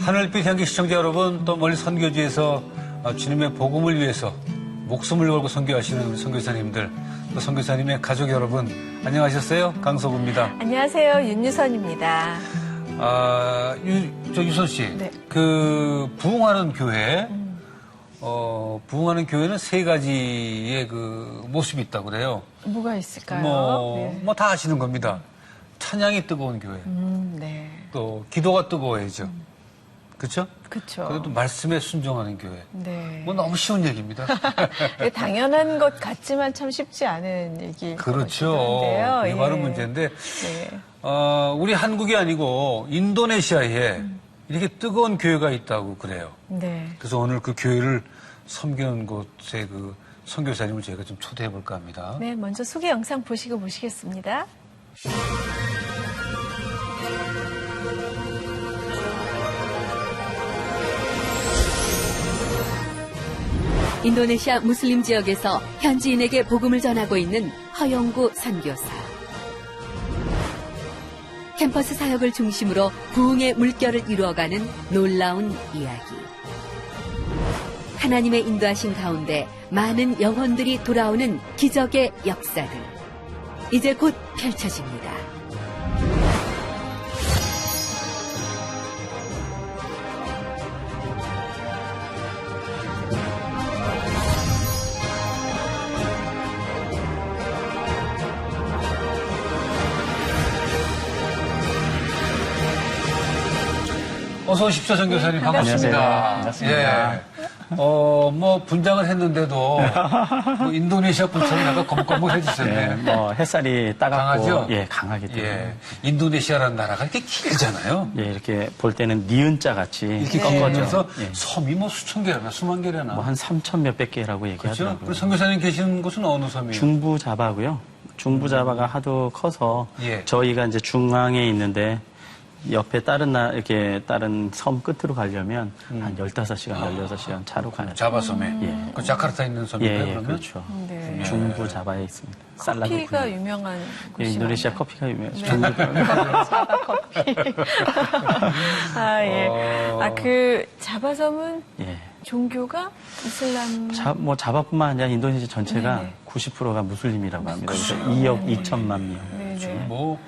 하늘빛 향기 시청자 여러분, 또 멀리 선교지에서 주님의 복음을 위해서 목숨을 걸고 선교하시는 우리 선교사님들, 또 선교사님의 가족 여러분, 안녕하셨어요? 강석우입니다. 안녕하세요. 윤유선입니다. 유선 씨, 네. 그 부흥하는 교회, 부흥하는 교회는 세 가지의 그 모습이 있다고 그래요. 뭐가 있을까요? 뭐 다 아시는 겁니다. 찬양이 뜨거운 교회, 네. 또 기도가 뜨거워야죠. 그렇죠? 그렇죠. 그래도 말씀에 순종하는 교회. 네. 뭐 너무 쉬운 얘기입니다. 당연한 것 같지만 참 쉽지 않은 얘기일 것 그렇죠. 같은데요. 그게 바로 문제인데, 네. 우리 한국이 아니고 인도네시아에 이렇게 뜨거운 교회가 있다고 그래요. 네. 그래서 오늘 그 교회를 섬기는 곳에 그 선교사님을 저희가 좀 초대해 볼까 합니다. 네, 먼저 소개 영상 보시고 모시겠습니다. 인도네시아 무슬림 지역에서 현지인에게 복음을 전하고 있는 허영구 선교사. 캠퍼스 사역을 중심으로 부흥의 물결을 이루어가는 놀라운 이야기. 하나님의 인도하신 가운데 많은 영혼들이 돌아오는 기적의 역사들. 이제 곧 펼쳐집니다. 어서 오십시오, 선교사님. 반갑습니다. 반갑습니다. 예. 뭐 분장을 했는데도 뭐 인도네시아 분처럼 약간 거뭇거뭇해지셨네. 뭐 햇살이 따갑고 강하죠? 예, 강하기 때문에 예. 인도네시아라는 나라가 이렇게 길잖아요. 예, 이렇게 볼 때는 니은자 같이 이렇게 꺾어져. 길면서 예. 섬이 뭐 수천 개나 수만 개나. 뭐 한 3천 몇백 개라고 그렇죠? 얘기하더라고요. 그리고 선교사님 계시는 곳은 어느 섬이에요? 중부 자바고요. 중부 자바가 하도 커서 예. 저희가 이제 중앙에 있는데 옆에 이렇게 다른 섬 끝으로 가려면 한 15시간, 16시간 차로 가야 돼요. 자바섬에. 예. 그 자카르타 있는 섬인가요, 예, 예, 그러면? 그렇죠. 네. 중부 자바에 있습니다. 커피가 유명한 예, 곳이 인도네시아 맞나요? 커피가 유명해요. 네. 자바 커피. 예. 그 자바섬은 예. 종교가 이슬람. 뭐 자바뿐만 아니라 인도네시아 전체가 네네. 90%가 무슬림이라고 합니다. 그래서 2억 2천만 명. 네네. 뭐,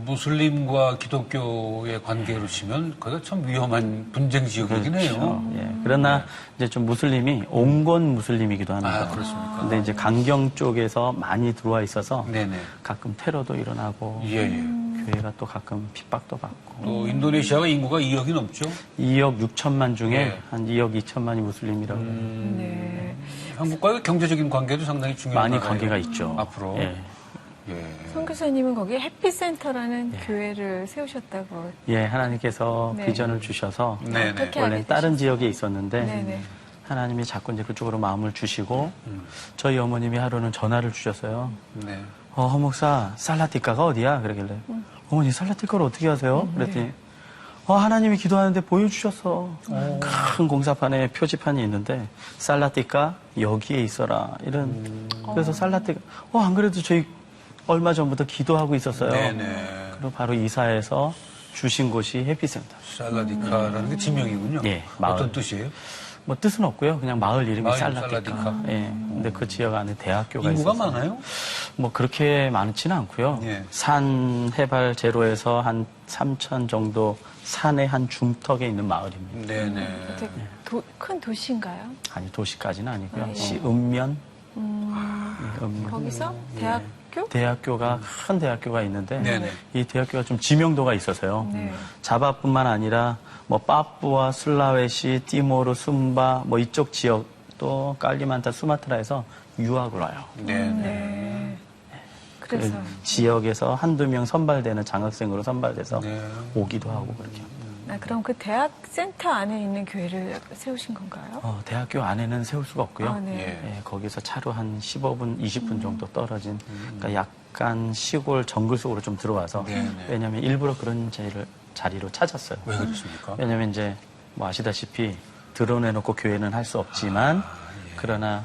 무슬림과 기독교의 관계로 치면 거기가 참 위험한 분쟁 지역이긴 해요. 그렇죠. 예. 그러나 이제 좀 무슬림이 온건 무슬림이기도 합니다. 아, 그렇습니까? 근데 이제 강경 쪽에서 많이 들어와 있어서 네네. 가끔 테러도 일어나고 예, 예. 교회가 또 가끔 핍박도 받고 또 인도네시아가 인구가 2억이 넘죠? 2억 6천만 중에 예. 한 2억 2천만이 무슬림이라고 네. 한국과의 경제적인 관계도 상당히 중요한 많이 나라예요. 관계가 있죠. 앞으로. 예. 예. 선교사님은 거기에 해피센터라는 교회를 세우셨다고. 예, 하나님께서 네. 비전을 주셔서 네네. 어떻게 원래 하게 다른 되셨어요? 지역에 있었는데 네네. 하나님이 자꾸 이제 그쪽으로 마음을 주시고 저희 어머님이 하루는 전화를 주셨어요. 네. 허 목사 살라티카가 어디야? 그러길래 어머니 살라티카를 어떻게 하세요? 그랬더니 하나님이 기도하는데 보여주셨어. 큰 공사판에 표지판이 있는데 살라티카 여기에 있어라 이런. 그래서 살라티카 안 그래도 저희 얼마 전부터 기도하고 있었어요. 네네. 그리고 바로 이사해서 주신 곳이 해피센터. 살라디카라는 게 지명이군요. 예, 마을. 어떤 뜻이에요? 뭐 뜻은 없고요. 그냥 마을 이름이 마을 살라티카. 살라티카. 예. 근데 그 지역 안에 대학교가 인구가 있어서 많아요? 뭐 그렇게 많지는 않고요. 예. 산 해발 제로에서 한 3천 정도 산의 한 중턱에 있는 마을입니다. 네네. 되게 큰 도시인가요? 아니 도시까지는 아니고요. 네. 시 읍면. 예, 읍면. 거기서 대학교? 대학교가 큰 대학교가 있는데 네네. 이 대학교가 좀 지명도가 있어서요. 네. 자바뿐만 아니라 뭐 파푸아, 슬라웨시, 티모르, 숨바 뭐 이쪽 지역 또 깔리만타, 수마트라에서 유학을 와요. 네네. 네. 그래서. 그 지역에서 한두 명 선발되는 장학생으로 선발돼서 네. 오기도 하고 그렇게. 그럼 그 대학 센터 안에 있는 교회를 세우신 건가요? 대학교 안에는 세울 수가 없고요. 아, 네. 예. 예, 거기서 차로 한 15분, 20분 정도 떨어진 그러니까 약간 시골 정글 속으로 좀 들어와서 네네. 왜냐하면 일부러 그런 자리로 찾았어요. 왜 그렇습니까? 왜냐하면 이제 뭐 아시다시피 드러내놓고 교회는 할 수 없지만 그러나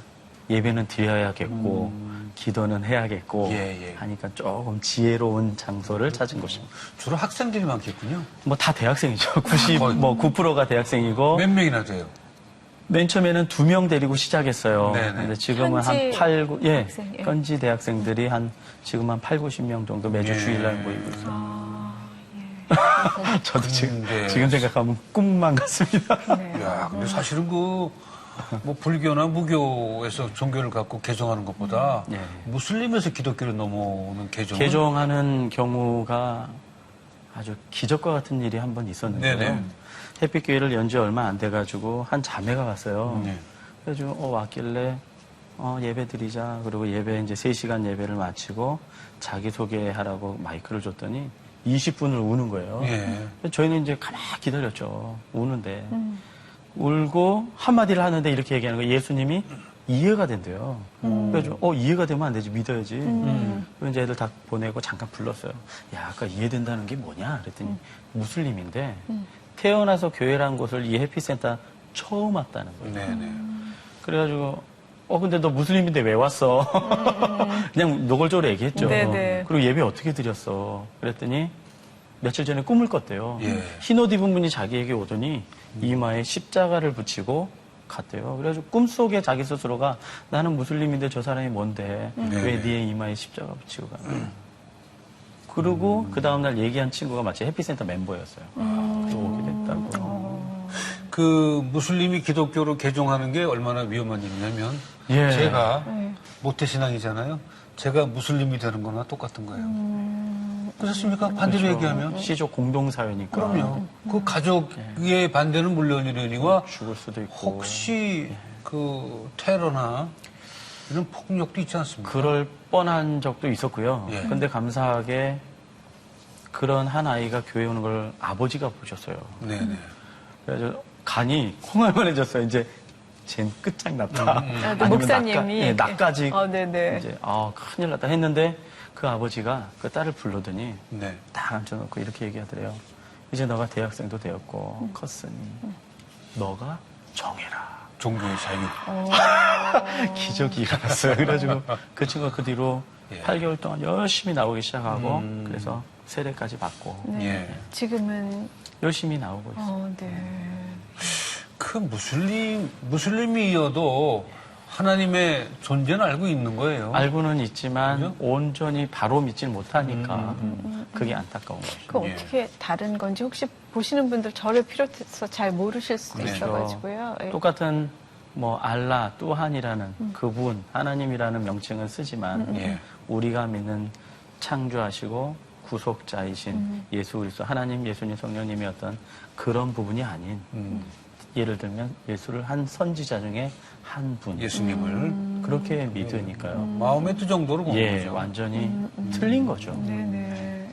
예배는 드려야겠고 기도는 해야겠고 예. 하니까 조금 지혜로운 장소를 찾은 곳입니다. 주로 학생들이 많겠군요. 뭐 다 대학생이죠. 99%가 대학생이고 몇 명이나 돼요? 맨 처음에는 2명 데리고 시작했어요. 네네. 근데 지금은 한 현지 8, 9, 예, 학생, 예. 현지 대학생들이 지금 한 8, 90명 정도 매주 예. 주일날 모이고 있어요. 아, 저도 근데- 지금 생각하면 꿈만 같습니다. 네. 야, 근데 사실은 뭐 불교나 무교에서 종교를 갖고 개종하는 것보다 예. 무슬림에서 기독교로 넘어오는 개종은 개종하는 경우가 아주 기적과 같은 일이 한 번 있었는데요. 네네. 햇빛교회를 연지 얼마 안 돼가지고 한 자매가 왔어요. 네. 그래가지고 왔길래 예배 드리자. 그리고 예배 이제 3시간 예배를 마치고 자기소개하라고 마이크를 줬더니 20분을 우는 거예요. 예. 저희는 이제 가만히 기다렸죠. 우는데. 울고 한마디를 하는데 이렇게 얘기하는 거예요. 예수님이 이해가 된대요. 그래서 이해가 되면 안 되지. 믿어야지. 그래서 이제 애들 다 보내고 잠깐 불렀어요. 야, 아까 이해된다는 게 뭐냐? 그랬더니 무슬림인데 태어나서 교회라는 곳을 이 해피센터 처음 왔다는 거예요. 네네. 그래가지고 근데 너 무슬림인데 왜 왔어? 그냥 노골적으로 얘기했죠. 네네. 그리고 예배 어떻게 드렸어? 그랬더니 며칠 전에 꿈을 꿨대요. 예. 흰옷 입은 분이 자기에게 오더니 이마에 십자가를 붙이고 갔대요. 그래가지고 꿈속에 자기 스스로가 나는 무슬림인데 저 사람이 뭔데 왜 네 이마에 십자가 붙이고 가냐. 그리고 그 다음날 얘기한 친구가 마치 해피센터 멤버였어요. 또 오게 됐다고. 그 무슬림이 기독교로 개종하는 게 얼마나 위험한 일이냐면 예. 제가 모태신앙이잖아요. 제가 무슬림이 되는 거나 똑같은 거예요. 그렇습니까? 반대로 그렇죠. 얘기하면. 시족 공동사회니까. 그럼요. 그 가족의 반대는 물론이려니와 죽을 수도 있고. 혹시 그 테러나 이런 폭력도 있지 않습니까? 그럴 뻔한 적도 있었고요. 예. 근데 감사하게 그런 한 아이가 교회 오는 걸 아버지가 보셨어요. 네네. 그래서 간이 콩알만해졌어요. 이제 쟨 끝장났다. 아니면 목사님이 나까지 네네. 이제 큰일 났다 했는데 그 아버지가 그 딸을 불러더니 네. 딱 앉혀놓고 이렇게 얘기하더래요. 이제 너가 대학생도 되었고 컸으니 너가 정해라. 종교의 자유. 기적이 일어났어요. 그래가지고 그 친구가 그 뒤로 예. 8개월 동안 열심히 나오기 시작하고 그래서 세례까지 받고 네. 예. 지금은 열심히 나오고 있어요. 네. 그 무슬림이어도 하나님의 존재는 알고 있는 거예요. 알고는 있지만 그죠? 온전히 바로 믿질 못하니까 그게 안타까운 거죠. 그 예. 어떻게 다른 건지 혹시 보시는 분들 저를 비롯해서 잘 모르실 수도 네. 있어가지고요. 예. 똑같은 뭐 알라, 뚜한이라는 그분, 하나님이라는 명칭은 쓰지만 예. 우리가 믿는 창조하시고 구속자이신 예수 그리스도, 하나님, 예수님, 성령님의 어떤 그런 부분이 아닌 예를 들면 예수를 한 선지자 중에 한 분. 예수님을 그렇게 믿으니까요. 마음의 뜻 정도로 보는 예, 거죠. 완전히 틀린 거죠. 네네.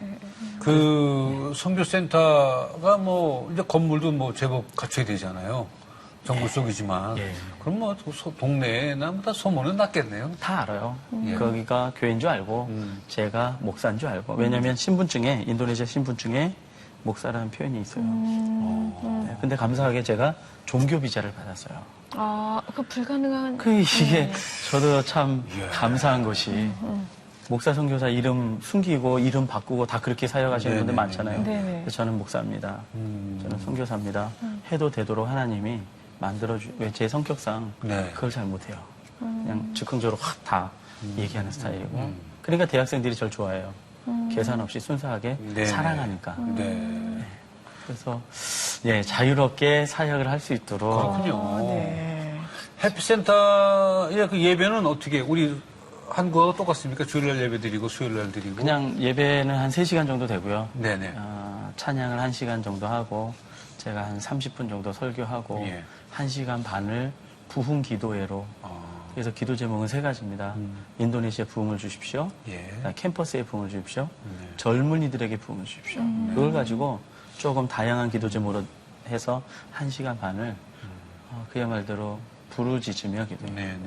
그 선교센터가 뭐 이제 건물도 뭐 제법 갖춰야 되잖아요. 정부 속이지만 예. 그럼 뭐 동네나 뭐 다 소문은 났겠네요. 다 알아요. 예. 거기가 교회인 줄 알고 제가 목사인 줄 알고. 왜냐하면 신분증에 인도네시아 신분증에 목사라는 표현이 있어요. 네, 근데 감사하게 제가 종교 비자를 받았어요. 그 불가능한. 이게 저도 참 감사한 것이 목사 선교사 이름 숨기고 이름 바꾸고 다 그렇게 사역하시는 분들 네네네. 많잖아요. 네네. 그래서 저는 목사입니다. 저는 선교사입니다. 해도 되도록 하나님이 왜 제 성격상 네. 그걸 잘 못해요. 그냥 즉흥적으로 확 다 얘기하는 스타일이고. 그러니까 대학생들이 저를 좋아해요. 계산 없이 순수하게 네네. 사랑하니까. 네. 그래서 예, 자유롭게 사역을 할 수 있도록 그렇군요. 네. 해피센터의 그 예배는 어떻게 우리 한국하고 똑같습니까? 주일날 예배 드리고 수요일날 드리고. 그냥 예배는 한 3시간 정도 되고요. 네네. 찬양을 1시간 정도 하고 제가 한 30분 정도 설교하고 예. 1시간 반을 부흥 기도회로 그래서 기도 제목은 3가지입니다. 인도네시아 부흥을 주십시오. 예. 그다음에 캠퍼스에 부흥을 주십시오. 네. 젊은이들에게 부흥을 주십시오. 그걸 가지고 조금 다양한 기도 제목으로 해서 1시간 반을 그야말로 부르짖으며 기도해요. 네네.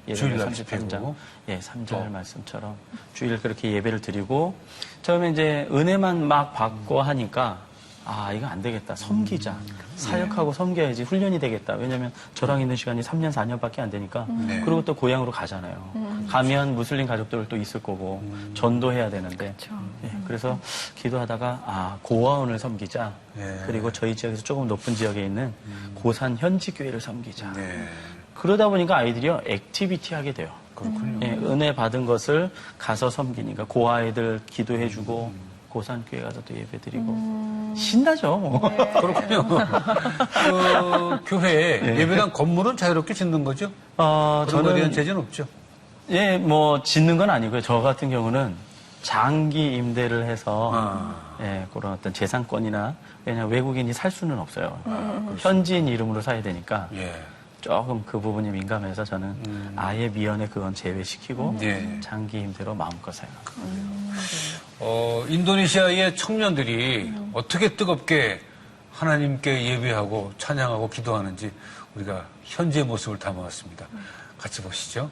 예배를 주일날 33장, 집회고. 예, 3절 말씀처럼 주일 그렇게 예배를 드리고 처음에 이제 은혜만 막 받고 하니까 아, 이거 안 되겠다. 섬기자. 사역하고 섬겨야지 훈련이 되겠다. 왜냐면 저랑 있는 시간이 3년, 4년밖에 안 되니까. 네. 그리고 또 고향으로 가잖아요. 가면 무슬림 가족들 또 있을 거고, 전도해야 되는데. 예, 그래서 기도하다가, 아, 고아원을 섬기자. 네. 그리고 저희 지역에서 조금 높은 지역에 있는 고산 현지 교회를 섬기자. 네. 그러다 보니까 아이들이요, 액티비티 하게 돼요. 그렇군요. 예, 은혜 받은 것을 가서 섬기니까 고아이들 기도해주고 고산교회 가서 또 예배드리고 신나죠. 뭐. 그렇군요. 그 교회에 예배당 건물은 자유롭게 짓는 거죠? 그런 거에 대한 제재는 없죠? 예, 뭐 짓는 건 아니고요. 저 같은 경우는 장기 임대를 해서 예, 그런 어떤 재산권이나 왜냐면 외국인이 살 수는 없어요. 현지인 이름으로 사야 되니까. 예. 조금 그 부분이 민감해서 저는 아예 미연에 그건 제외시키고 예. 장기 임대로 마음껏 사용합니다. 인도네시아의 청년들이 어떻게 뜨겁게 하나님께 예배하고 찬양하고 기도하는지 우리가 현재의 모습을 담아왔습니다. 같이 보시죠.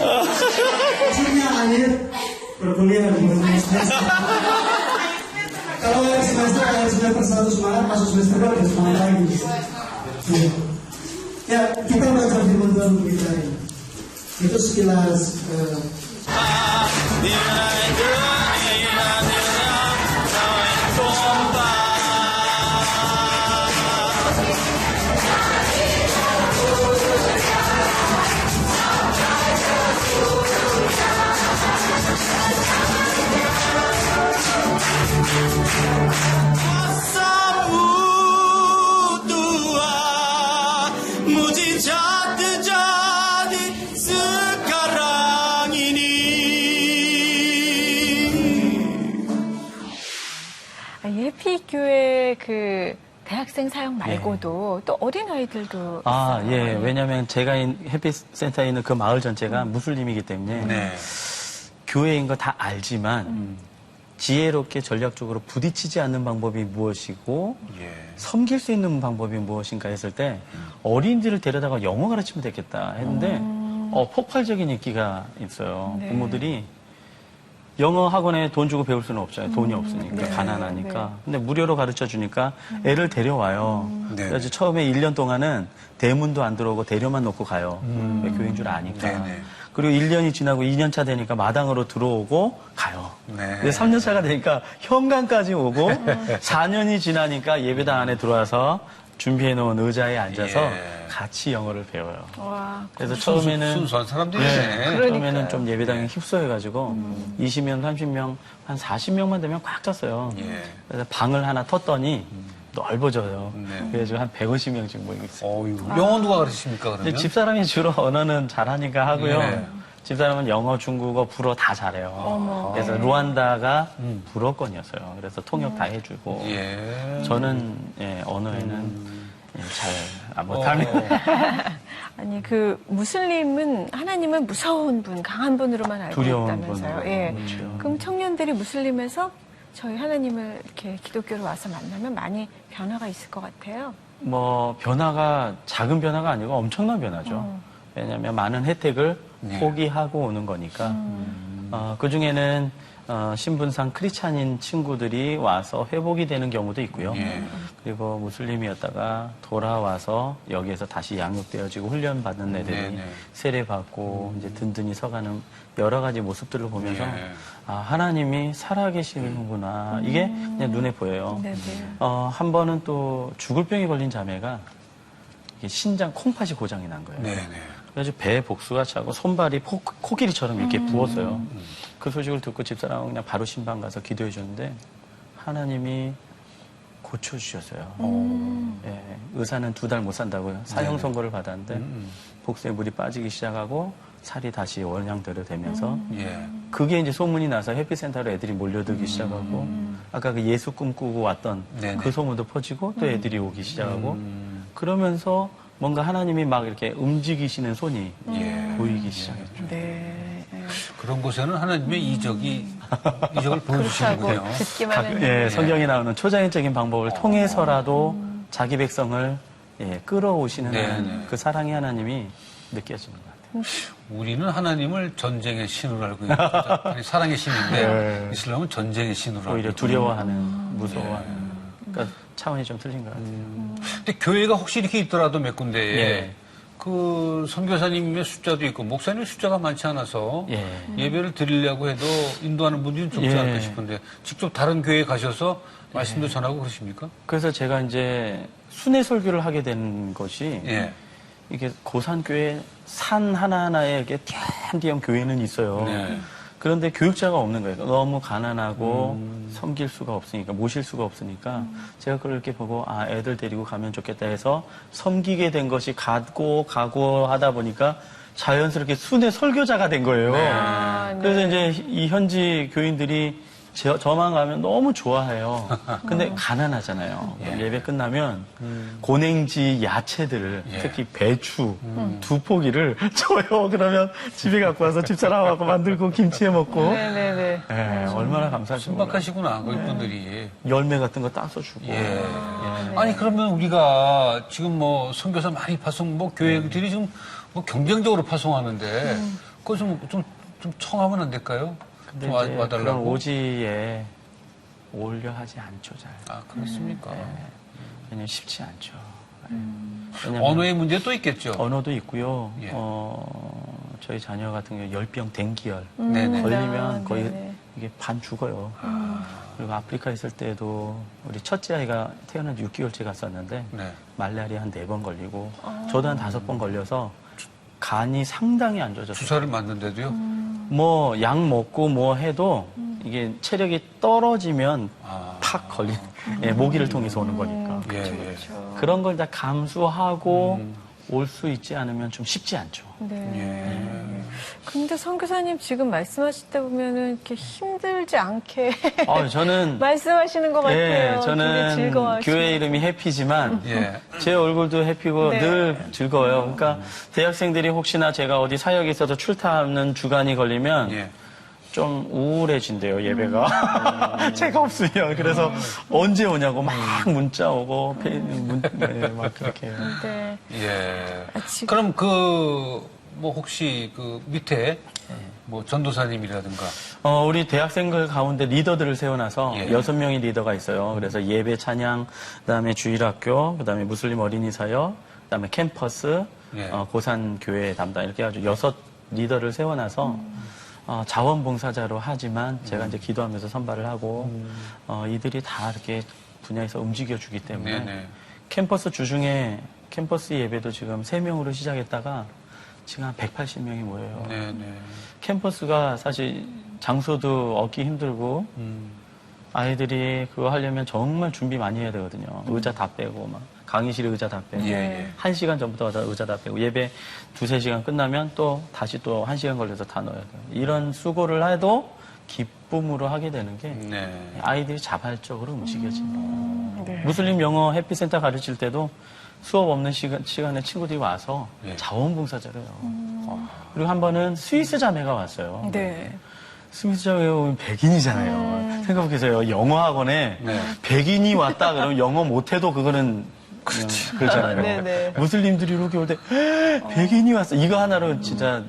Maksudnya akhir perkuliahan mengenai semester. Kalau yang semester 1 semangat, masuk semester 2 udah semangat lagi. Ya, kita belajar firman Tuhan untuk kita ini. Itu sekilas 해피교회 그 대학생 사역 말고도 또 어린 아이들도 아, 있어요. 예. 왜냐면 제가 해피센터에 있는 그 마을 전체가 무슬림이기 때문에 네. 교회인 거 다 알지만 지혜롭게 전략적으로 부딪히지 않는 방법이 무엇이고 예. 섬길 수 있는 방법이 무엇인가 했을 때 어린이들을 데려다가 영어 가르치면 되겠다 했는데 폭발적인 인기가 있어요. 네. 부모들이 영어 학원에 돈 주고 배울 수는 없잖아요. 돈이 없으니까 네. 가난하니까. 네. 근데 무료로 가르쳐 주니까 애를 데려와요. 네. 그래서 처음에 1년 동안은 대문도 안 들어오고 데려만 놓고 가요. 왜 교회인 줄 아니까. 네네. 그리고 1년이 지나고 2년차 되니까 마당으로 들어오고 가요. 네. 근데 3년차가 되니까 현관까지 오고 4년이 지나니까 예배당 안에 들어와서 준비해 놓은 의자에 앉아서 예. 같이 영어를 배워요. 와, 그래서 처음에는 순수한 사람들이네. 그러니까요. 처음에는 좀 예배당에 휩싸여가지고 20명, 30명, 한 40명만 되면 꽉 찼어요. 예. 그래서 방을 하나 텄더니 넓어져요. 네. 그래가지고 한 150명씩 모이고 있어요. 어이구. 영어 누가 가르치십니까, 그러면? 근데 집사람이 주로 언어는 잘하니까 하고요. 예. 집사람은 영어, 중국어, 불어 다 잘해요. 그래서 루안다가 불어권이었어요. 그래서 통역 다 해주고. 예. 저는 언어에는 잘 못하면. 아니 그 무슬림은 하나님은 무서운 분, 강한 분으로만 알고 두려운 있다면서요. 분으로. 예. 그렇죠. 그럼 청년들이 무슬림에서 저희 하나님을 이렇게 기독교로 와서 만나면 많이 변화가 있을 것 같아요. 뭐 변화가 작은 변화가 아니고 엄청난 변화죠. 왜냐하면 많은 혜택을 포기하고 오는 거니까. 그 중에는 신분상 크리스찬인 친구들이 와서 회복이 되는 경우도 있고요. 그리고 무슬림이었다가 돌아와서 여기에서 다시 양육되어지고 훈련받은 애들이 세례받고 이제 든든히 서가는 여러 가지 모습들을 보면서 아, 하나님이 살아계시는구나. 이게 그냥 눈에 보여요. 네네. 한 번은 또 죽을 병에 걸린 자매가 이게 신장 콩팥이 고장이 난 거예요. 네네. 그래서 배에 복수가 차고 손발이 코끼리처럼 이렇게 부었어요. 그 소식을 듣고 집사람은 그냥 바로 신방 가서 기도해 줬는데 하나님이 고쳐주셨어요. 예, 의사는 2달 못 산다고요. 사형 선고를 받았는데 복수에 물이 빠지기 시작하고 살이 다시 원양대로 되면서 예. 그게 이제 소문이 나서 해피센터로 애들이 몰려들기 시작하고 아까 그 예수 꿈꾸고 왔던 네네. 그 소문도 퍼지고 또 애들이 오기 시작하고 그러면서 뭔가 하나님이 막 이렇게 움직이시는 손이 예. 보이기 시작했죠. 네. 그런 곳에는 하나님의 이적을 그렇다고 보여주시는군요. 듣기만 했는데. 예, 성경에 나오는 초자연적인 방법을 통해서라도 자기 백성을 끌어오시는 네네. 그 사랑의 하나님이 느껴집니다. 우리는 하나님을 전쟁의 신으로 알고 있는 거죠. 아니, 사랑의 신인데 네. 이슬람은 전쟁의 신으로 알고 오히려 있고. 두려워하는, 무서워하는. 그러니까 차원이 좀 틀린 것 같아요. 근데 교회가 혹시 이렇게 있더라도 몇 군데에 예. 그 선교사님의 숫자도 있고 목사님 숫자가 많지 않아서 예. 예배를 드리려고 해도 인도하는 분들이 좀 적지 예. 않을까 싶은데 직접 다른 교회에 가셔서 말씀도 전하고 그러십니까? 그래서 제가 이제 순회 설교를 하게 된 것이 예. 이게 고산교회 산 하나하나에 이렇게 띄엄띄엄 교회는 있어요. 네. 그런데 교육자가 없는 거예요. 너무 가난하고 섬길 수가 없으니까, 모실 수가 없으니까 제가 그걸 이렇게 보고 아, 애들 데리고 가면 좋겠다 해서 섬기게 된 것이 가고 하다 보니까 자연스럽게 순회 설교자가 된 거예요. 아, 네. 그래서 이제 이 현지 교인들이 저만 가면 너무 좋아해요. 근데 가난하잖아요. 예배 끝나면 고냉지 야채들을 예. 특히 배추 두 포기를 줘요. 그러면 집에 갖고 와서 집사람하고 만들고 김치에 먹고 네네네. 예, 얼마나 감사하죠. 신박하시구나, 거기 분들이. 열매 같은 거 따서 주고. 예. 아니, 그러면 우리가 지금 뭐 선교사 많이 뭐 교회들이 지금 뭐 경쟁적으로 파송하는데, 그거 좀 청하면 안 될까요? 근데 좀 이제 그런 와달라고. 오지에 오려 하지 않죠, 잘. 아, 그렇습니까? 왜냐면 쉽지 않죠. 왜냐면 언어의 문제 또 있겠죠? 언어도 있고요. 예. 저희 자녀 같은 경우 열병 댕기열 네네. 걸리면 거의 네네. 이게 반 죽어요. 그리고 아프리카 있을 때도 우리 첫째 아이가 태어난 지 6개월째 갔었는데 네. 말라리아 한 4번 걸리고 저도 한 5번 걸려서 간이 상당히 안 좋아졌어요. 주사를 맞는데도요? 뭐 약 먹고 뭐 해도 이게 체력이 떨어지면 아. 팍 걸린 모기를 통해서 오는 거니까. 예, 예. 그렇죠. 그런 걸 다 감수하고 올 수 있지 않으면 좀 쉽지 않죠. 네. 예. 근데 선교사님 지금 말씀하실 때 보면은 이렇게 힘들지 않게 저는 말씀하시는 것 같아요. 예, 굉장히 저는 즐거워하시고. 교회 이름이 해피지만 예. 제 얼굴도 해피고 네. 늘 즐거워요. 그러니까 대학생들이 혹시나 제가 어디 사역에 있어서 출타하는 주간이 걸리면 예. 좀 우울해진대요, 예배가. 제가 없으면. 그래서 언제 오냐고 막 문자 오고, 막 그렇게 해요. 네. 예. 아, 지금- 그럼 뭐 혹시 밑에 뭐 전도사님이라든가 우리 대학생들 가운데 리더들을 세워놔서 예. 6명의 리더가 있어요. 그래서 예배 찬양, 그 다음에 주일학교, 그 다음에 무슬림 어린이 사역, 그 다음에 캠퍼스, 예. 고산교회 담당 이렇게 해가지고 6 리더를 세워놔서 자원봉사자로 하지만 제가 이제 기도하면서 선발을 하고 이들이 다 이렇게 분야에서 움직여주기 때문에 네네. 캠퍼스 주중에 캠퍼스 예배도 지금 3명으로 시작했다가 지금 한 180명이 모여요. 네네. 캠퍼스가 사실 장소도 얻기 힘들고 아이들이 그거 하려면 정말 준비 많이 해야 되거든요. 의자 다 빼고 막 강의실에 의자 다 빼고 예, 예. 1시간 전부터 의자 다 빼고 예배 2-3시간 끝나면 또 다시 또 1시간 걸려서 다 넣어야 돼요. 이런 수고를 해도 기쁨으로 하게 되는 게 네. 아이들이 자발적으로 움직여집니다. 무슬림 영어 해피센터 가르칠 때도 수업 없는 시간에 친구들이 와서 예. 자원봉사자를 해요. 그리고 한 번은 스위스 자매가 왔어요. 네. 스위스 자매가 오면 백인이잖아요. 생각해보세요. 영어 학원에 네. 백인이 왔다 그러면 영어 못해도 그거는 그렇잖아요. 네네. 무슬림들이 이렇게 올 때 백인이 왔어. 이거 하나로 진짜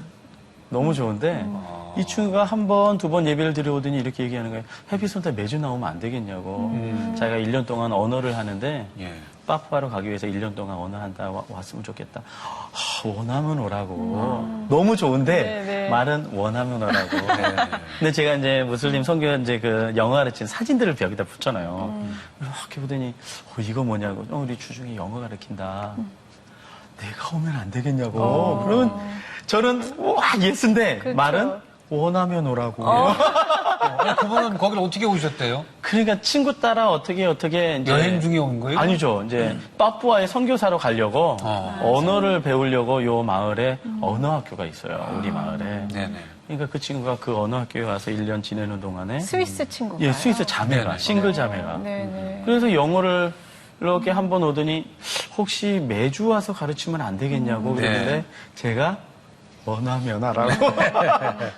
너무 좋은데 이 친구가 한 번, 2번 예배를 드려오더니 이렇게 얘기하는 거예요. 해피센터 매주 나오면 안 되겠냐고. 자기가 1년 동안 언어를 하는데 예. 빠푸하러 가기 위해서 1년 동안 언어 한다 왔으면 좋겠다. 원하면 오라고. 너무 좋은데 네네. 말은 원하면 오라고. 근데 제가 이제 무슬림 선교 이제 그 영어 가르친 사진들을 벽에다 붙잖아요. 이렇게 보더니 이거 뭐냐고. 우리 주중에 영어 가르친다. 내가 오면 안 되겠냐고. 그러면 저는 와 예스인데 그렇죠. 말은 원하면 오라고. 그분은 거기를 어떻게 오셨대요? 그러니까 친구 따라 어떻게 이제 여행 중에 온 거예요? 아니죠. 이제 빠푸아에 선교사로 가려고 언어를 배우려고 요 마을에 언어 학교가 있어요. 우리 마을에. 네네. 그러니까 그 친구가 그 어느 학교에 와서 1년 지내는 동안에 스위스 친구가. 예, 스위스 자매가, 네네. 싱글 자매가. 네네. 그래서 영어를 이렇게 한 번 오더니 혹시 매주 와서 가르치면 안 되겠냐고 그러는데 네. 제가 원하면 하라고.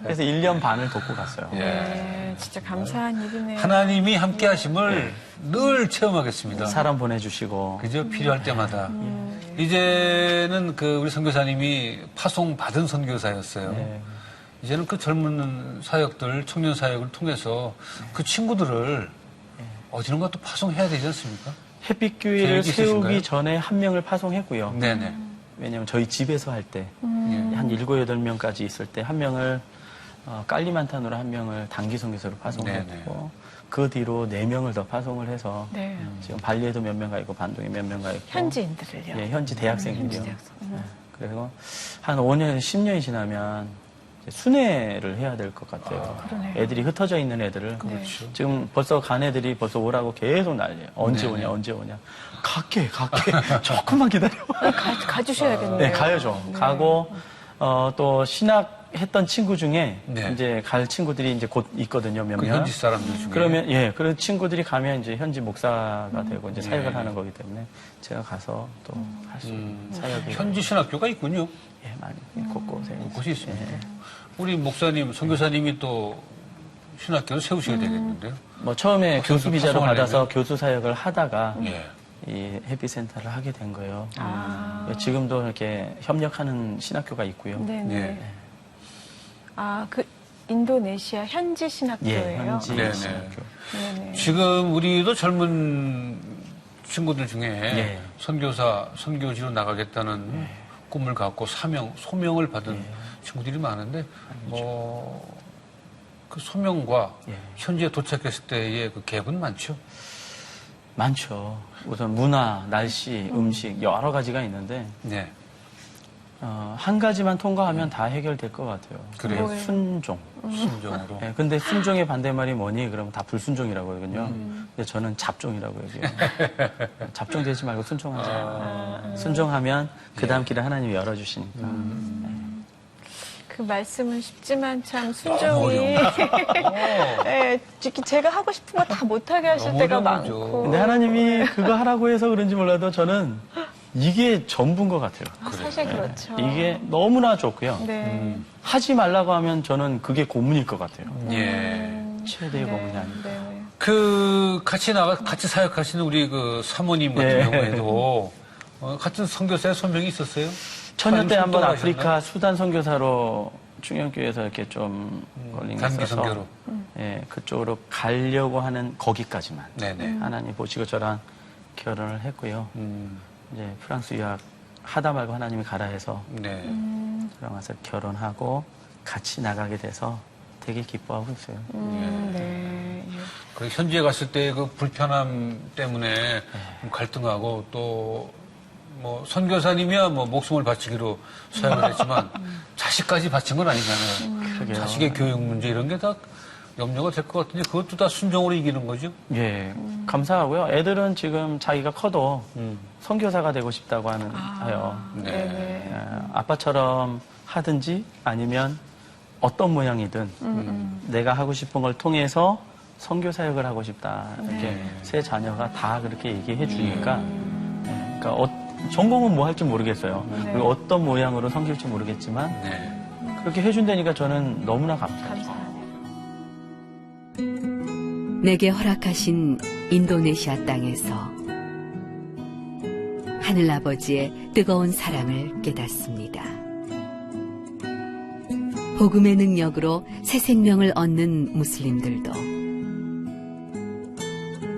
그래서 1년 반을 돕고 갔어요. 네, 진짜 감사한 일이네요. 하나님이 함께 하심을 늘 체험하겠습니다. 사람 보내주시고. 그죠? 필요할 때마다. 이제는 그 우리 선교사님이 파송 받은 선교사였어요. 네. 이제는 그 젊은 사역들, 청년 사역을 통해서 그 친구들을 어디론가 또 파송해야 되지 않습니까? 햇빛교회를 계획이 있으신가요? 세우기 전에 한 명을 파송했고요. 네네. 왜냐면 저희 집에서 할 때 한 7, 8명까지 있을 때 한 명을 깔리만탄으로 한 명을 단기 선교사로 파송했고 그 뒤로 4명을 더 파송을 해서 네. 지금 발리에도 몇 명 가 있고 반동에 몇 명 가 있고 현지인들을요. 예, 현지 대학생들이요. 현지 대학생. 그래서 한 5년, 10년이 지나면 이제 순회를 해야 될 것 같아요. 그러네요. 애들이 흩어져 있는 애들을 그렇죠. 지금 벌써 간 애들이 벌써 오라고 계속 난리예요. 언제 네네. 오냐, 언제 오냐. 갈게. 조금만 기다려. 가주셔야겠네요. 네, 가야죠. 가고 또 신학했던 친구 중에 네. 이제 갈 친구들이 이제 곧 있거든요. 몇 그 명. 현지 사람들 중에. 그러면 예, 그런 친구들이 가면 이제 현지 목사가 되고 이제 사역을 하는 거기 때문에 제가 가서 또 할 수 있는 사역이 현지 신학교가 있군요. 예, 많이 곳곳에 곳이 있습니다. 예. 우리 목사님, 선교사님이 또 신학교를 세우셔야 되겠는데요. 뭐 처음에 어떤 교수 비자로 파송을 받아서 하려면? 교수 사역을 하다가 예. 이 해피센터를 하게 된 거예요. 아. 지금도 이렇게 협력하는 신학교가 있고요. 네네. 예. 아, 그 인도네시아 현지 신학교예요. 예, 현지 네네. 신학교. 네네. 지금 우리도 젊은 친구들 중에 예. 선교지로 나가겠다는 꿈을 갖고 소명을 받은 친구들이 많은데, 그 소명과 예. 현지에 도착했을 때의 그 갭은 많죠. 많죠. 우선 문화, 날씨, 음식 여러 가지가 있는데 네. 한 가지만 통과하면 다 해결될 것 같아요. 그래요? 뭐예요? 순종. 순종으로. 예, 근데 순종의 반대말이 뭐니? 그러면 다 불순종이라고 하거든요. 근데 저는 잡종이라고 얘기해요. 잡종되지 말고 순종하자. 순종하면 그 다음 길을 하나님이 열어주시니까. 그 말씀은 쉽지만 참 순종이 예, 제가 하고 싶은 거 다 못하게 하실 너무 때가 어려워죠. 많고. 근데 하나님이 그거 하라고 해서 그런지 몰라도 저는 이게 전부인 것 같아요. 아, 사실 그렇죠. 이게 너무나 좋고요. 네. 하지 말라고 하면 저는 그게 고문일 것 같아요. 예. 최대의 고문이 아닙니다. 네. 그 같이 사역하시는 우리 그 사모님 같은 예. 경우에도 같은 선교사의 소명이 있었어요? 천년 때 삶을 한번 선도하셨나? 아프리카 수단 선교사로 충영교회에서 이렇게 좀 걸린 게 단기 있어서 선교로. 예, 그쪽으로 가려고 하는 거기까지만 네네. 하나님 보시고 저랑 결혼을 했고요. 음, 이제 프랑스 유학 하다 말고 하나님이 가라 해서 네. 저랑 와서 결혼하고 같이 나가게 돼서 되게 기뻐하고 있어요. 네. 예. 그 현지에 갔을 때 그 불편함 때문에 좀 갈등하고 또 뭐 선교사님이야 뭐 목숨을 바치기로 사역을 했지만 자식까지 바친 건 아니잖아요. 그러게요. 자식의 교육 문제 이런 게 다 염려가 될 것 같은데 그것도 다 순종으로 이기는 거죠? 예, 감사하고요. 애들은 지금 자기가 커도 선교사가 되고 싶다고 하요. 네. 네네. 아빠처럼 하든지 아니면 어떤 모양이든 내가 하고 싶은 걸 통해서 선교 사역을 하고 싶다. 이렇게 세 자녀가 다 그렇게 얘기해 주니까 그러니까 전공은 뭐 할지 모르겠어요. 그리고 어떤 모양으로 섬길지 모르겠지만 네. 그렇게 해준다니까 저는 너무나 감사해요. 감사하네요. 내게 허락하신 인도네시아 땅에서 하늘아버지의 뜨거운 사랑을 깨닫습니다. 복음의 능력으로 새 생명을 얻는 무슬림들도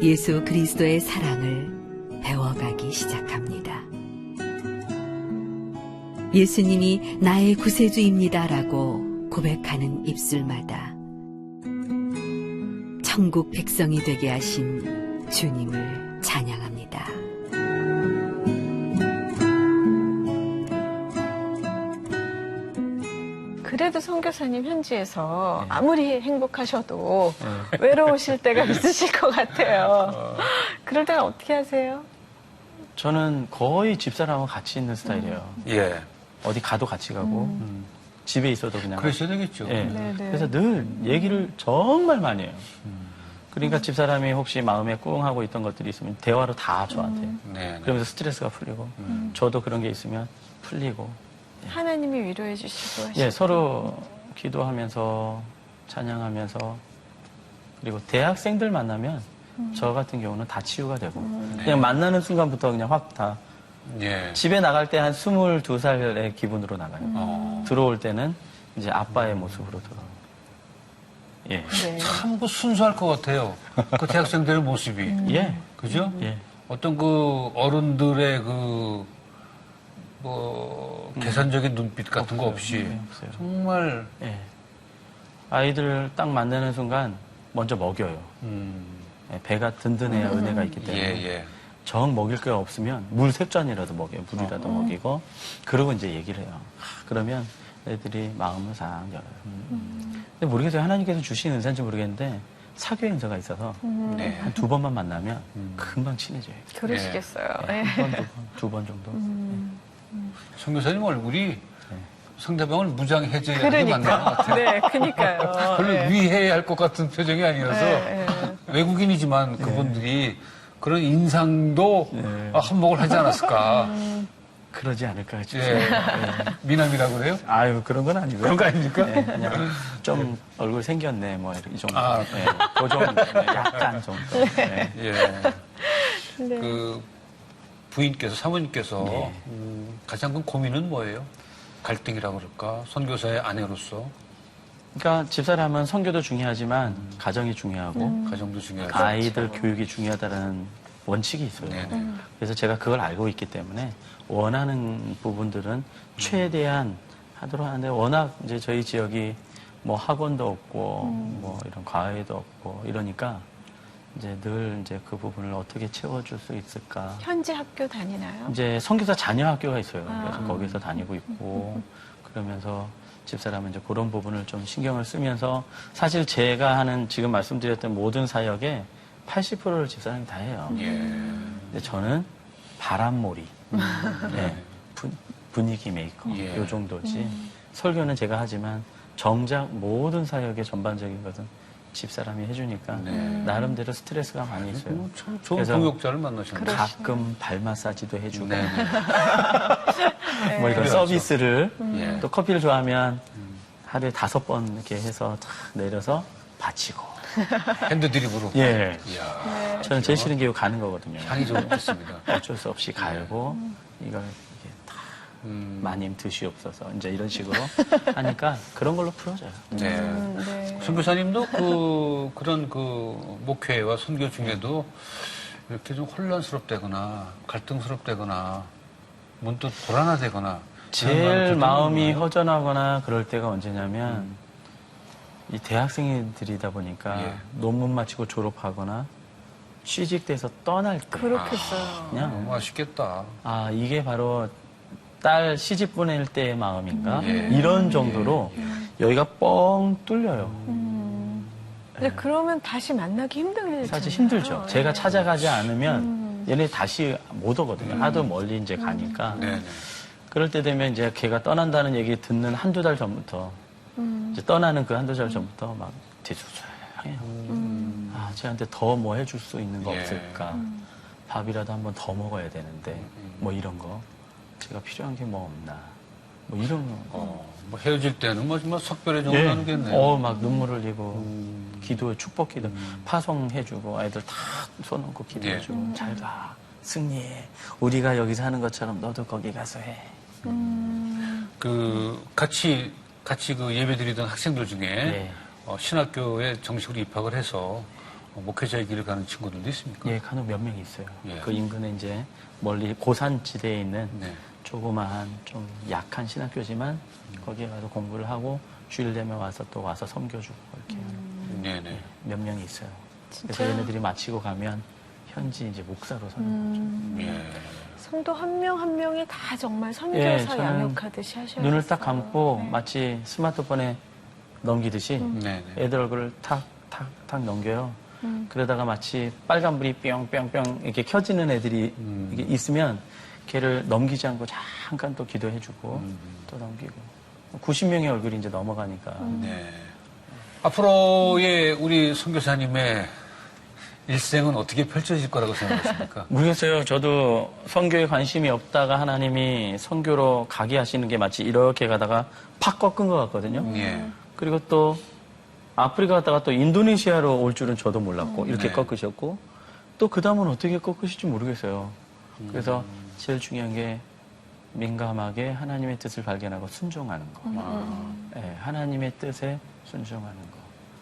예수 그리스도의 사랑을 배워가기 시작합니다. 예수님이 나의 구세주입니다라고 고백하는 입술마다 천국 백성이 되게 하신 주님을 찬양합니다. 그래도 선교사님 현지에서 아무리 행복하셔도 외로우실 때가 있으실 것 같아요. 그럴 때는 어떻게 하세요? 저는 거의 집사람하고 같이 있는 스타일이에요. 예. 어디 가도 같이 가고 집에 있어도 그냥. 그러셔야 되겠죠. 예. 네, 네. 그래서 늘 얘기를 정말 많이 해요. 그러니까 집사람이 혹시 마음에 꿍하고 있던 것들이 있으면 대화로 다 저한테. 네. 그러면서 스트레스가 풀리고 저도 그런 게 있으면 풀리고. 하나님이 위로해 주시고 하시고. 예, 서로 기도하면서 찬양하면서 그리고 대학생들 만나면 저 같은 경우는 다 치유가 되고 그냥 만나는 순간부터 그냥 확 다 예. 집에 나갈 때 한 22살의 기분으로 나가요. 들어올 때는 이제 아빠의 모습으로 들어요. 예. 네. 참 그 순수할 것 같아요. 그 대학생들의 모습이. 예. 그죠? 예. 어떤 그 어른들의 계산적인 눈빛 같은 거 없이 없어요. 정말 예. 아이들 딱 만나는 순간 먼저 먹여요. 예, 배가 든든해야 은혜가 있기 때문에. 예. 정 먹일 게 없으면 물 3잔이라도 먹여요. 물이라도 먹이고. 그러고 이제 얘기를 해요. 그러면 애들이 마음을 싹 열어요. 근데 모르겠어요. 하나님께서 주신 은사인지 모르겠는데 사교의 은사가 있어서 네. 한 2번만 만나면 금방 친해져요. 그러시겠어요. 예. 한 번, 두 번 정도. 선교사님 얼굴이 상대방을 무장해제하게 그러니까. 만드는 것 같아요. 네, 그니까요. 별로 예. 위해야 할 것 같은 표정이 아니어서 예, 예. 외국인이지만 그분들이 그런 인상도 한몫을 하지 않았을까. 그러지 않을까 싶어요. 예. 미남이라고 그래요? 아유, 그런 건 아니고요. 그런 거 아닙니까? 네, 그냥 좀 얼굴 생겼네, 뭐, 이 정도. 아. 네, 그 정도. 약간 정도. 네. 예. 네. 그 부인께서 사모님께서 네. 가장 큰 고민은 뭐예요? 갈등이라고 그럴까? 선교사의 아내로서 그러니까 집사람은 성교도 중요하지만 가정이 중요하고 가정도 중요하죠. 아이들 교육이 중요하다는 원칙이 있어요. 네네. 그래서 제가 그걸 알고 있기 때문에 원하는 부분들은 최대한 하도록 하는데 워낙 이제 저희 지역이 뭐 학원도 없고 뭐 이런 과외도 없고 이러니까 이제 늘 이제 그 부분을 어떻게 채워줄 수 있을까. 현지 학교 다니나요? 이제 선교사 자녀 학교가 있어요. 아. 그래서 거기서 다니고 있고 그러면서 집사람은 이제 그런 부분을 좀 신경을 쓰면서 사실 제가 하는 지금 말씀드렸던 모든 사역의 80%를 집사람이 다 해요. 예. 근데 저는 바람몰이, 네, 분위기 메이커 예. 요 정도지. 설교는 제가 하지만 정작 모든 사역의 전반적인 것은 집사람이 해주니까 네. 나름대로 스트레스가 많이 있어요. 참 좋은 그래서 동역자를 만나셨네요. 가끔 발 마사지도 해주고 네. 뭐 이런 그렇죠. 서비스를 예. 또 커피를 좋아하면 하루에 5번 이렇게 해서 탁 내려서 바치고 핸드 드립으로. 예. 이야. 저는 제일 싫은 게 이거 가는 거거든요. 향이 좋겠습니다. 어쩔 수 없이 갈고 이걸 이렇게 탁 마님 드시옵소서 이제 이런 식으로 하니까 그런 걸로 풀어져요. 네. 네. 선교사님도 그런 목회와 선교 중에도 이렇게 좀 혼란스럽다거나 갈등스럽다거나 문득 불안하다거나 이런 제일 마음이 마음이 들어요? 허전하거나 그럴 때가 언제냐면 이 대학생들이다 보니까 예. 논문 마치고 졸업하거나 취직돼서 떠날 때 그렇겠어요. 그냥 너무 아쉽겠다. 아 이게 바로 딸 시집 보낼 때의 마음인가 예. 이런 정도로 여기가 뻥 뚫려요. 근데 그러면 다시 만나기 힘들잖아요. 사실 힘들죠. 네. 제가 찾아가지 않으면 얘네 다시 못 오거든요. 하도 멀리 이제 가니까. 네네. 그럴 때 되면 이제 걔가 떠난다는 얘기 듣는 한두 달 전부터 이제 떠나는 그 한두 달 전부터 막 뒤숭숭해요. 아, 쟤한테 더 뭐 해줄 수 있는 거 예. 없을까? 밥이라도 한번 더 먹어야 되는데 뭐 이런 거 제가 필요한 게 뭐 없나? 뭐 이런 거. 뭐 헤어질 때는 뭐 정말 석별의 정을 나누겠네요. 막 눈물 흘리고 기도에 축복 기도 파송해주고 아이들 다 손 얹고 기도해주고 잘 가. 승리해. 우리가 여기서 하는 것처럼 너도 거기 가서 해. 같이 그 예배 드리던 학생들 중에 예. 신학교에 정식으로 입학을 해서 목회자의 길을 가는 친구들도 있습니까? 예, 간혹 몇 명 있어요. 예. 그 인근에 이제 멀리 고산지대에 있는 네. 조그마한 좀 약한 신학교지만 거기에 가서 공부를 하고 주일 되면 와서 또 와서 섬겨주고 이렇게 하는 네네. 몇 명이 있어요. 그래서 진짜? 얘네들이 마치고 가면 현지 이제 목사로 서는 거죠. 예. 성도 한 명 한 명이 다 정말 예, 선교사 저는 양육하듯이 하셔야 눈을 딱 네. 감고 마치 스마트폰에 넘기듯이 네네. 애들 얼굴을 탁 넘겨요. 그러다가 마치 빨간불이 뿅뿅뿅 이렇게 켜지는 애들이 이게 있으면 걔를 넘기지 않고 잠깐 또 기도해주고 또 넘기고 90명의 얼굴이 이제 넘어가니까. 네. 앞으로의 우리 선교사님의 일생은 어떻게 펼쳐질 거라고 생각하십니까? 모르겠어요. 저도 선교에 관심이 없다가 하나님이 선교로 가게 하시는 게 마치 이렇게 가다가 팍 꺾은 것 같거든요. 예. 그리고 또 아프리카 갔다가 또 인도네시아로 올 줄은 저도 몰랐고 이렇게 네. 꺾으셨고 또 그 다음은 어떻게 꺾으실지 모르겠어요. 그래서 제일 중요한 게 민감하게 하나님의 뜻을 발견하고 순종하는 거. 네, 하나님의 뜻에 순종하는 거.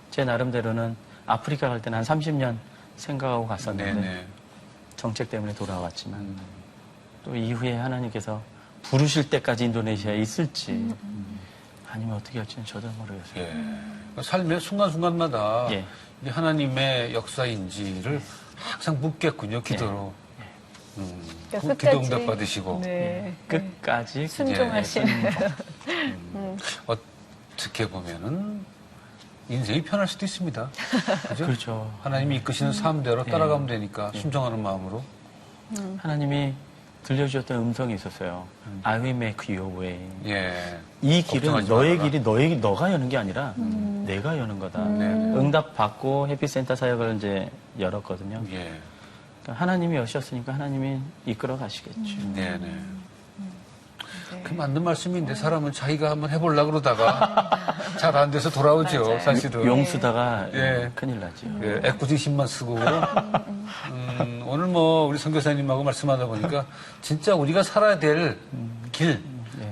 제 나름대로는 아프리카 갈 때는 한 30년 생각하고 갔었는데 네네. 정책 때문에 돌아왔지만 또 이후에 하나님께서 부르실 때까지 인도네시아에 있을지 아니면 어떻게 할지는 저도 모르겠어요. 예. 삶의 순간순간마다 예. 이게 하나님의 역사인지를 항상 묻겠군요, 기도로. 그러니까 기도 응답 받으시고. 네. 끝까지 순종하시는. 어떻게 보면은 인생이 편할 수도 있습니다. 그죠? 그렇죠. 하나님이 이끄시는 삶대로 따라가면 되니까 순종하는 마음으로. 하나님이 들려주셨던 음성이 있었어요. I will make your way. 예. 이 길은 걱정하지 너의 말아라. 길이 너가 여는 게 아니라 내가 여는 거다. 응답 받고 해피센터 사역을 이제 열었거든요. 예. 그러니까 하나님이 여셨으니까 하나님이 이끌어 가시겠죠. 네네. 그 맞는 말씀인데 사람은 자기가 한번 해보려고 그러다가 잘 안 돼서 돌아오죠, 맞아요. 사실은. 용수다가 예. 큰일 나죠. 예, 애꿎은심만 쓰고. 오늘 뭐 우리 선교사님하고 말씀하다 보니까 진짜 우리가 살아야 될 길,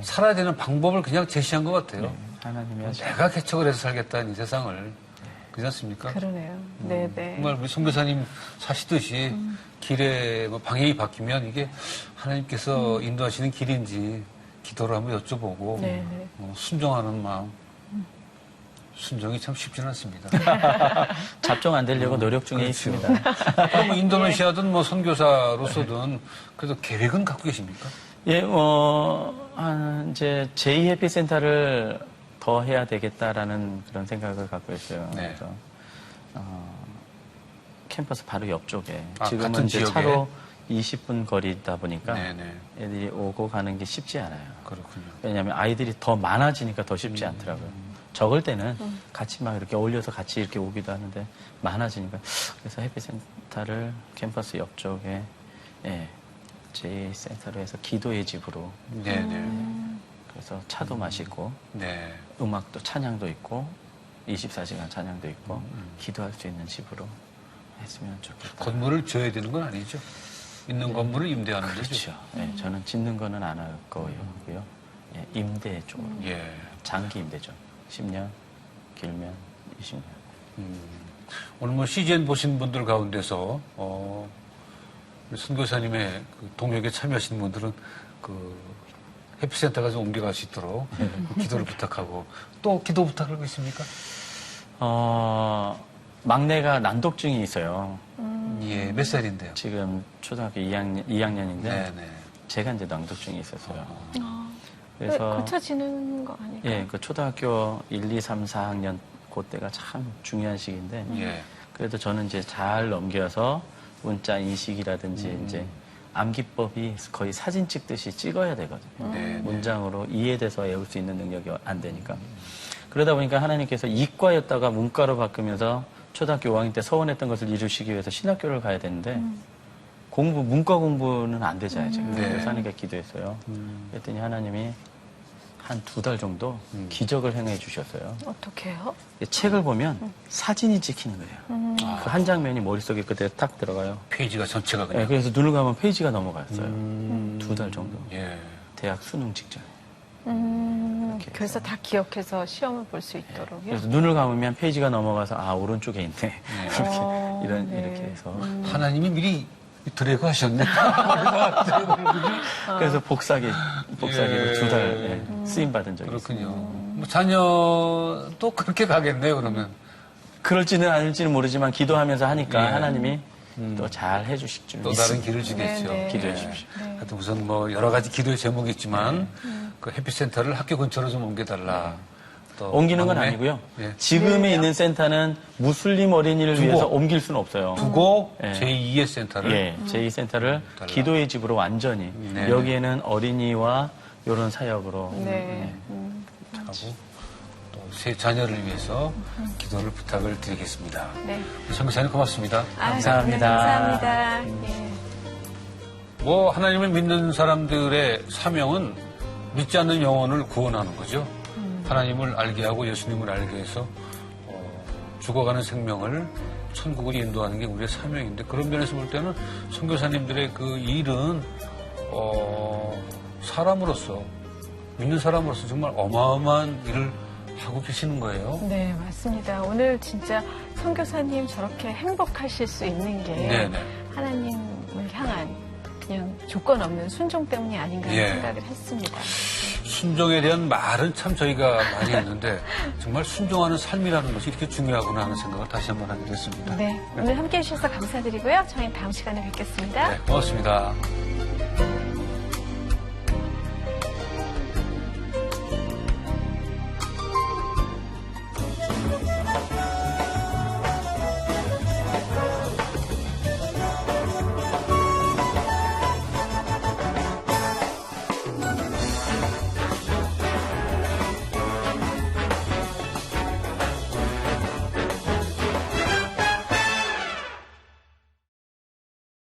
살아야 되는 방법을 그냥 제시한 것 같아요. 하나님이 하시고. 내가 개척을 해서 살겠다는 이 세상을. 그렇지 않습니까? 그러네요. 네네. 정말 우리 선교사님 사시듯이 길에 뭐 방향이 바뀌면 이게 하나님께서 인도하시는 길인지 기도를 한번 여쭤보고 네네. 순종하는 마음. 순종이 참 쉽지는 않습니다. 잡종 안 되려고 노력 중에 그렇죠. 있습니다. 그럼 뭐 인도네시아든 뭐 선교사로서든 그래도 계획은 갖고 계십니까? 예, 이제 제2 해피센터를 더 해야 되겠다라는 그런 생각을 갖고 있어요. 네. 그래서, 캠퍼스 바로 옆쪽에. 아, 지금은 같은 이제 지역에? 차로 20분 거리다 보니까 네네. 애들이 오고 가는 게 쉽지 않아요. 그렇군요. 왜냐하면 아이들이 더 많아지니까 더 쉽지 않더라고요. 적을 때는 같이 막 이렇게 어울려서 같이 이렇게 오기도 하는데 많아지니까. 그래서 해피센터를 캠퍼스 옆쪽에, 예, 제2센터로 해서 기도의 집으로. 네네. 그래서 차도 마시고, 네. 음악도 찬양도 있고 24시간 찬양도 있고 기도할 수 있는 집으로 했으면 좋겠다. 건물을 지어야 되는 건 아니죠. 있는 건물을 임대하는 거죠. 그렇죠. 예, 저는 짓는 거는 안 할 거고요. 예, 임대 쪽으로. 예. 장기 임대죠. 10년, 길면 20년. 오늘 뭐 CGN 보신 분들 가운데서 우리 선교사님의 그 동역에 참여하시는 분들은 그 해피센터가 좀 옮겨갈 수 있도록 기도를 부탁하고 또 기도 부탁하고 있습니까? 막내가 난독증이 있어요. 예, 몇 살인데요? 지금 초등학교 2학년인데 네네. 제가 이제 난독증이 있었어요. 그래서 고쳐지는 거 아닐까요? 예, 그 초등학교 1, 2, 3, 4학년 그때가 참 중요한 시기인데 예. 그래도 저는 이제 잘 넘겨서 문자 인식이라든지 이제 암기법이 거의 사진 찍듯이 찍어야 되거든요. 네, 문장으로 이해돼서 외울 수 있는 능력이 안 되니까. 그러다 보니까 하나님께서 이과였다가 문과로 바꾸면서 초등학교 5학년 때 서원했던 것을 이루시기 위해서 신학교를 가야 되는데 문과 공부는 안 되잖아요. 제가. 네. 그래서 하나님께 기도했어요. 그랬더니 하나님이 한 2달 정도 기적을 행해 주셨어요. 어떻게 해요? 책을 보면 사진이 찍히는 거예요. 그 한 장면이 머릿속에 그대로 딱 들어가요. 페이지가 전체가 그냥. 네, 그래서 눈을 감으면 페이지가 넘어갔어요. 2달 정도. 예. 대학 수능 직전에. 그래서 다 기억해서 시험을 볼 수 있도록요? 그래서 눈을 감으면 페이지가 넘어가서 오른쪽에 있네. 이렇게 네. 이렇게 해서 하나님이 미리 드래그 하셨네. 그래서 복사기로 예. 2달 쓰임 받은 적이 있어요. 그렇군요. 뭐 자녀도 그렇게 가겠네요, 그러면. 그럴지는 아닐지는 모르지만 기도하면서 하니까 예. 하나님이 또 잘 해주실 줄 또 다른 길을 주겠죠. 네, 네. 기도해 주십시오. 하여튼 우선 뭐 여러 가지 기도의 제목이 있지만 그 해피센터를 학교 근처로 좀 옮겨달라. 또 옮기는 건 막내? 아니고요. 예. 지금에 있는 센터는 무슬림 어린이를 두고. 위해서 옮길 수는 없어요. 두고 예. 제2의 센터를 예, 제2센터를 달라. 기도의 집으로 완전히 네. 여기에는 어린이와 이런 사역으로 네. 또 세 자녀를 위해서 기도를 부탁을 드리겠습니다. 네. 선교사님 고맙습니다. 아유, 감사합니다. 네, 감사합니다. 예. 뭐 하나님을 믿는 사람들의 사명은 믿지 않는 영혼을 구원하는 거죠. 하나님을 알게 하고 예수님을 알게 해서 죽어가는 생명을 천국을 인도하는 게 우리의 사명인데 그런 면에서 볼 때는 선교사님들의 그 일은 사람으로서 믿는 사람으로서 정말 어마어마한 일을 하고 계시는 거예요. 네, 맞습니다. 오늘 진짜 선교사님 저렇게 행복하실 수 있는 게 네네. 하나님을 향한 그냥 조건 없는 순종 때문이 아닌가 하는 예. 생각을 했습니다. 순종에 대한 말은 참 저희가 많이 했는데 정말 순종하는 삶이라는 것이 이렇게 중요하구나 하는 생각을 다시 한번 하게 됐습니다. 네, 오늘 함께해 주셔서 감사드리고요. 저희는 다음 시간에 뵙겠습니다. 네, 고맙습니다.